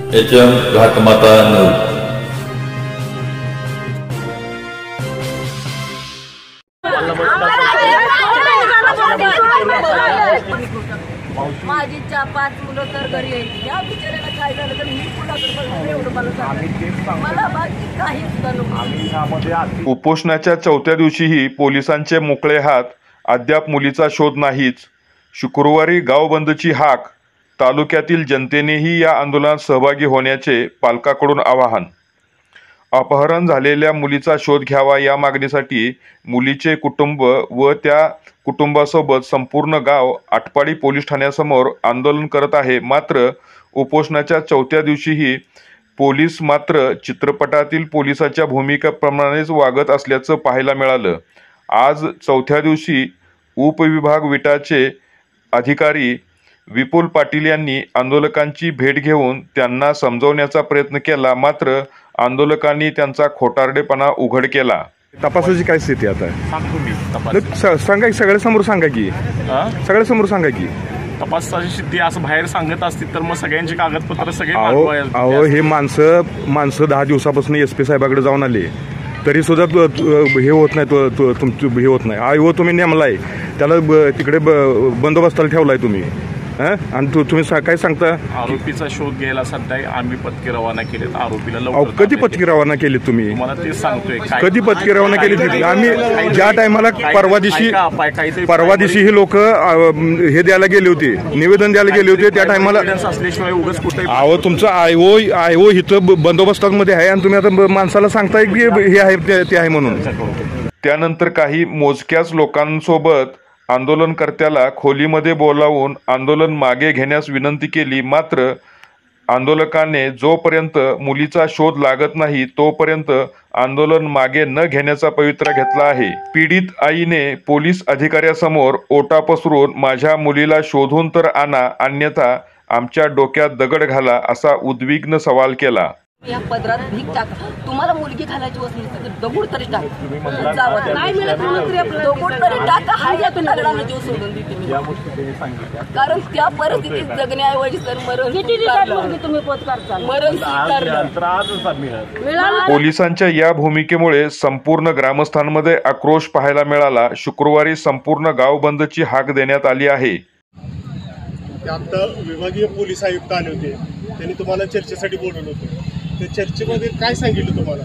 HM घाटमाता news. माझी 4-5 मुलं तर घरी यायची, या बिचाऱ्याला काय झालं तर मी कुणाकडे बघणार एवढं मला बाकी काहीच नको। उपोषणाच्या चौथ्या दिवशीही पोलिसांचे मोकळे हात, अद्याप मुलीचा शोध नाहीच। शुक्रवारी गाव बंदची हाक, तालुक्यातील जनतेनेही या आंदोलनात सहभागी होण्याचे पालकांकडून आवाहन। अपहरण झालेल्या मुलीचा शोध घ्यावा या मागणीसाठी मुलीचे कुटुंब व त्या कुटुंबासोबत संपूर्ण गाव आटपाडी पोलीस ठाण्यासमोर आंदोलन करत आहे। मात्र उपोषणाच्या चौथ्या दिवशीही पोलीस मात्र चित्रपटातील पोलिसाच्या भूमिकेप्रमाणेच वागत असल्याचं पाहायला मिळालं। आज चौथ्या दिवशी उपविभाग विटाचे अधिकारी विपुल पाटील यांनी आंदोलकांची भेट घेऊन त्यांना समजवण्याचा प्रयत्न केला, मात्र आंदोलकांनी त्यांचा खोटारडेपणा उघड केला। तपासाची काय स्थिती आता सांगा, सगळ्या समोर सांगा की सगळ्या समोर सांगा की तपासाची स्थिती असं बाहेर सांगत असतील तर मग सगळ्यांची कागदपत्र सगळे अहो हे माणसं 10 दिवसापासून SP साहेबाकडे जाऊन आले तरी सुद्धा हे होत नाही, तुमचं हे होत नाही। हो तुम्ही नेमलाय त्याला तिकडे बंदोबस्ताला ठेवलाय तुम्ही, आणि तुम्ही काय सांगता? आरोपीचा शोध घ्यायला सध्या आम्ही पथके रवाना केलेत। आरोपीला कधी पथके रवाना केली तुम्ही? मला ते सांगतोय कधी पथके रवाना केली? आम्ही ज्या टायमाला परवा दिवशी ही लोक हे द्यायला गेले होते, निवेदन द्यायला गेले होते, त्या टायमाला असल्याशिवाय उगाच कुठे अहो तुमचं आयओ इथं बंदोबस्तामध्ये आहे आणि तुम्ही आता माणसाला सांगताय की हे आहे ते आहे म्हणून। त्यानंतर काही मोजक्याच लोकांसोबत आंदोलनकर्त्याला खोलीमध्ये बोलावून आंदोलन मागे घेण्यास विनंती केली, मात्र आंदोलकाने जोपर्यंत मुलीचा शोध लागत नाही तोपर्यंत आंदोलन मागे न घेण्याचा पवित्रा घेतला आहे। पीडित आईने पोलीस अधिकाऱ्यासमोर ओटा पसरून माझ्या मुलीला शोधून तर आणा, अन्यथा आमच्या डोक्यात दगड घाला असा उद्विग्न सवाल केला। या पदरात भीक टाका, तुम्हाला मुलगी घालायची असली तर दगड तरी टाका, जावं नाही मिळत दगड तरी टाका, हा या दगडाने जीव सोडून देते। कारण त्या परिस्थितीत जगण्याऐवजी तर पोलिसांच्या या भूमिकेमुळे संपूर्ण ग्रामस्थांमध्ये आक्रोश पाहायला मिळाला। शुक्रवारी संपूर्ण गाव बंदची हाक देण्यात आली आहे। आता विभागीय पोलीस आयुक्त आले होते, त्यांनी तुम्हाला चर्चेसाठी बोलवलं होतं, त्या चर्चेमध्ये काय सांगितलं तुम्हाला?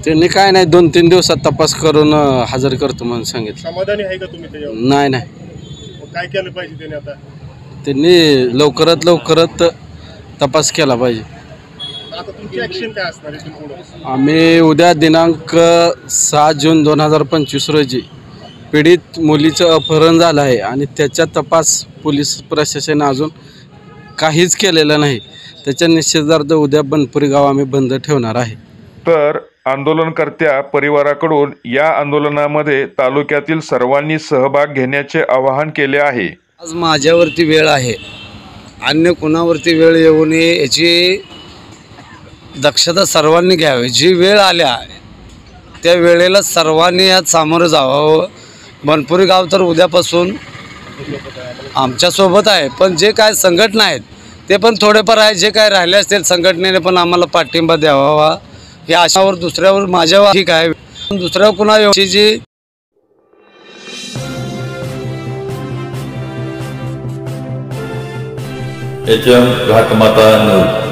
त्यांनी काय नाही 2-3 दिवसात तपास करून हजर करतो म्हणून सांगितलं। समाधानी आहे का तुम्ही त्याच्यावर? नाही काय केलं पाहिजे त्यांनी? आता त्यांनी लवकरात तपास केला पाहिजे। आता तुमची ऍक्शन काय असणार इथून पुढे? आम्ही उद्या दिनांक 6 जून 2025 रोजी पीडित मुलीचं अपहरण झालं आहे आणि त्याचा तपास पोलीस प्रशासन अजून काहीच केलेलं नाही। त्याच्या निषेधार्थ उद्या बनपुरी गाव आम्ही बंद ठेवणार आहे। तर आंदोलनकर्त्या परिवाराकडून या आंदोलनामध्ये तालुक्यातील सर्वांनी सहभाग घेण्याचे आवाहन केले आहे। आज माझ्यावरती वेळ आहे, अन्य कुणावरती वेळ येऊ नये याची दक्षता सर्वांनी घ्यावी। जी वेळ आल्या त्या वेळेला सर्वांनी यात सामोरं जावं। बनपुरी गाव तर उद्यापासून आमच्यासोबत आहे, पण जे काय संघटना आहेत ते पण थोडेफार आहे, जे काय राहिले असतील संघटनेने पण आम्हाला पाठिंबा द्यावा या आशावर दुसऱ्यावर माझ्यावर ठीक आहे, दुसऱ्यावर कुणा जी HM घाटमाता न्यूज।